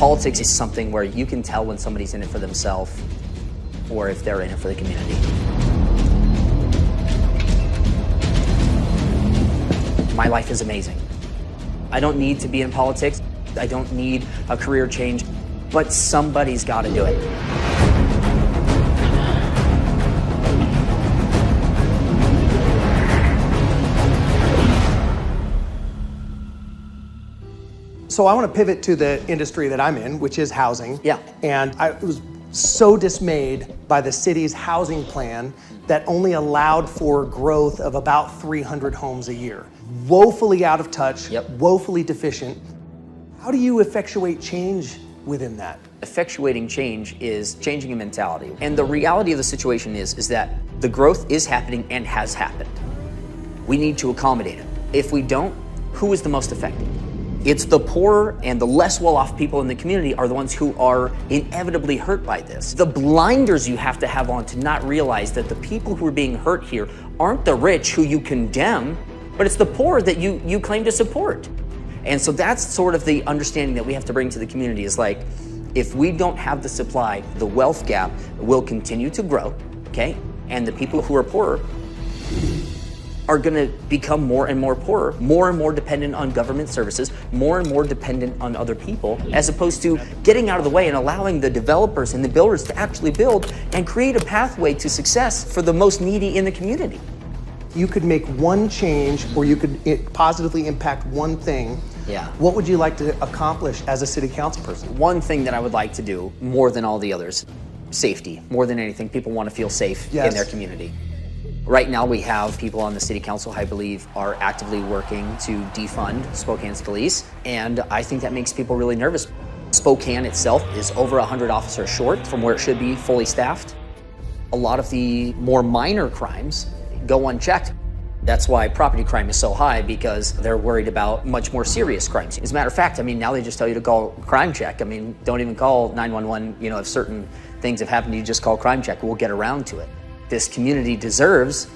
Politics is something where you can tell when somebody's in it for themselves or if they're in it for the community. My life is amazing. I don't need to be in politics. I don't need a career change, but somebody's got to do it. So I want to pivot to the industry that I'm in, which is housing. Yeah. And I was so dismayed by the city's housing plan that only allowed for growth of about 300 homes a year. Woefully out of touch, woefully deficient. How do you effectuate change within that? Effectuating change is changing a mentality. And the reality of the situation is that the growth is happening and has happened. We need to accommodate it. If we don't, who is the most affected? It's the poor and the less well-off people in the community are the ones who are inevitably hurt by this. The blinders you have to have on to not realize that the people who are being hurt here aren't the rich who you condemn, but it's the poor that you claim to support. And so that's sort of the understanding that we have to bring to the community is like, if we don't have the supply, the wealth gap will continue to grow, okay? And the people who are poorer are gonna become more and more dependent on government services, more and more dependent on other people, as opposed to getting out of the way and allowing the developers and the builders to actually build and create a pathway to success for the most needy in the community. You could make one change or you could positively impact one thing. Yeah. What would you like to accomplish as a city council person? One thing that I would like to do more than all the others, safety. More than anything, people want to feel safe in their community. Right now we have people on the city council, I believe, are actively working to defund Spokane City Police, and I think that makes people really nervous. Spokane itself is over 100 officers short from where it should be fully staffed. A lot of the more minor crimes go unchecked. That's why property crime is so high, because they're worried about much more serious crimes. As a matter of fact, I mean, now they just tell you to call crime check. I mean, don't even call 911, you know, if certain things have happened, you just call crime check. We'll get around to it. This community deserves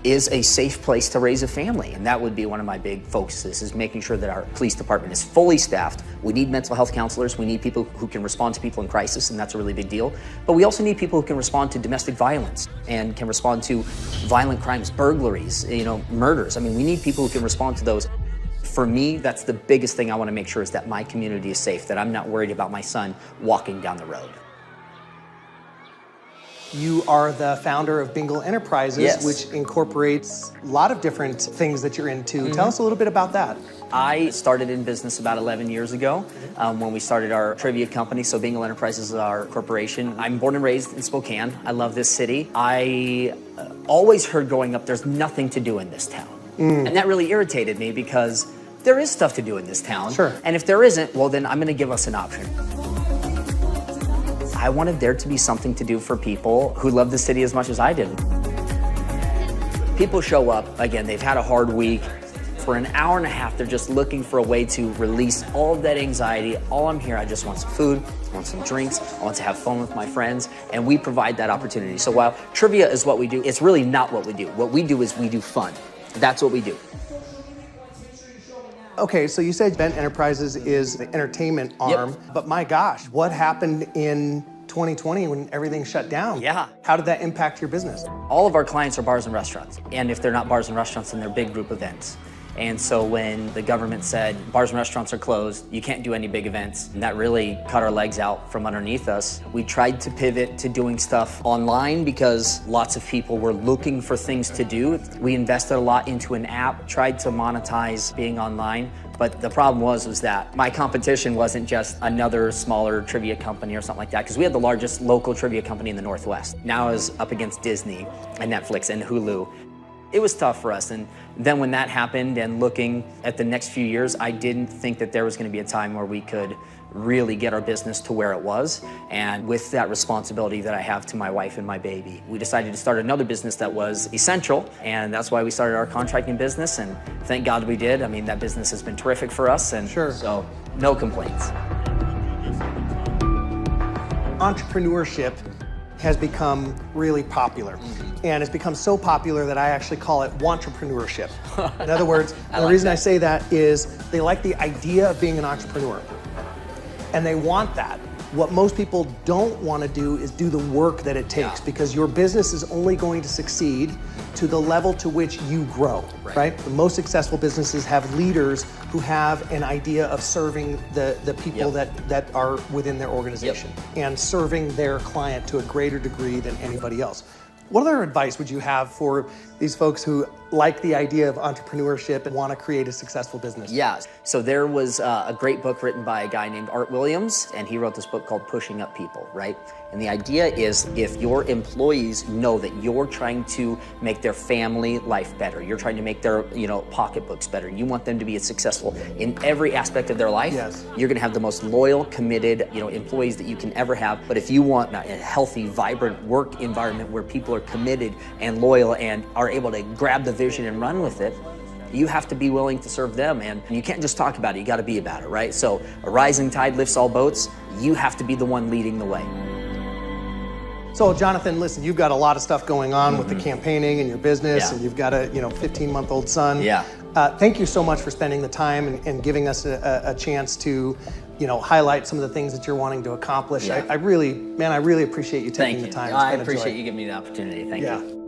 is a safe place to raise a family. And that would be one of my big focuses, is making sure that our police department is fully staffed. We need mental health counselors. We need people who can respond to people in crisis, and that's a really big deal. But we also need people who can respond to domestic violence and can respond to violent crimes, burglaries, you know, murders. I mean, we need people who can respond to those. For me, that's the biggest thing I want to make sure, is that my community is safe, that I'm not worried about my son walking down the road. You are the founder of Bingle Enterprises, which incorporates a lot of different things that you're into. Tell us a little bit about that. I started in business about 11 years ago when we started our trivia company. So Bingle Enterprises is our corporation. I'm born and raised in Spokane. I love this city. I always heard growing up, there's nothing to do in this town. And that really irritated me, because there is stuff to do in this town. Sure. And if there isn't, well, then I'm going to give us an option. I wanted there to be something to do for people who love the city as much as I did. People show up, again, they've had a hard week. For an hour and a half, they're just looking for a way to release all of that anxiety. All I'm here, I just want some food, I want some drinks, I want to have fun with my friends, and we provide that opportunity. So while trivia is what we do, it's really not what we do. What we do is we do fun. That's what we do. Okay, so you said Bingle Enterprises is the entertainment arm, but my gosh, what happened in 2020 when everything shut down? Yeah. How did that impact your business? All of our clients are bars and restaurants, and if they're not bars and restaurants, then they're big group events. And so when the government said bars and restaurants are closed, you can't do any big events, and that really cut our legs out from underneath us. We tried to pivot to doing stuff online because lots of people were looking for things to do. We invested a lot into an app, tried to monetize being online, but the problem was that my competition wasn't just another smaller trivia company or something like that, because we had the largest local trivia company in the Northwest. Now I was up against Disney and Netflix and Hulu. It was tough for us, and then when that happened, and looking at the next few years, I didn't think that there was going to be a time where we could really get our business to where it was. And with that responsibility that I have to my wife and my baby, we decided to start another business that was essential, and that's why we started our contracting business, and thank God we did. I mean, that business has been terrific for us, and so no complaints. Entrepreneurship has become really popular. And it's become so popular that I actually call it wantrpreneurship. In other words, the reason I say that is they like the idea of being an entrepreneur. And they want that. What most people don't want to do is do the work that it takes, because your business is only going to succeed to the level to which you grow, right? The most successful businesses have leaders who have an idea of serving the people that are within their organization and serving their client to a greater degree than anybody else. What other advice would you have for these folks who like the idea of entrepreneurship and want to create a successful business? Yeah, so there was a great book written by a guy named Art Williams, and he wrote this book called Pushing Up People, right? And the idea is, if your employees know that you're trying to make their family life better, you're trying to make their, pocketbooks better, you want them to be as successful in every aspect of their life, you're gonna have the most loyal, committed, employees that you can ever have. But if you want a healthy, vibrant work environment where people are committed and loyal and are able to grab the vision and run with it, you have to be willing to serve them, and you can't just talk about it, you gotta be about it, right? So a rising tide lifts all boats. You have to be the one leading the way. So Jonathan, listen, you've got a lot of stuff going on with the campaigning and your business, and you've got a 15-month-old son. Thank you so much for spending the time and giving us a chance to highlight some of the things that you're wanting to accomplish. I really appreciate you taking the time. I appreciate you giving me the opportunity. Thank you.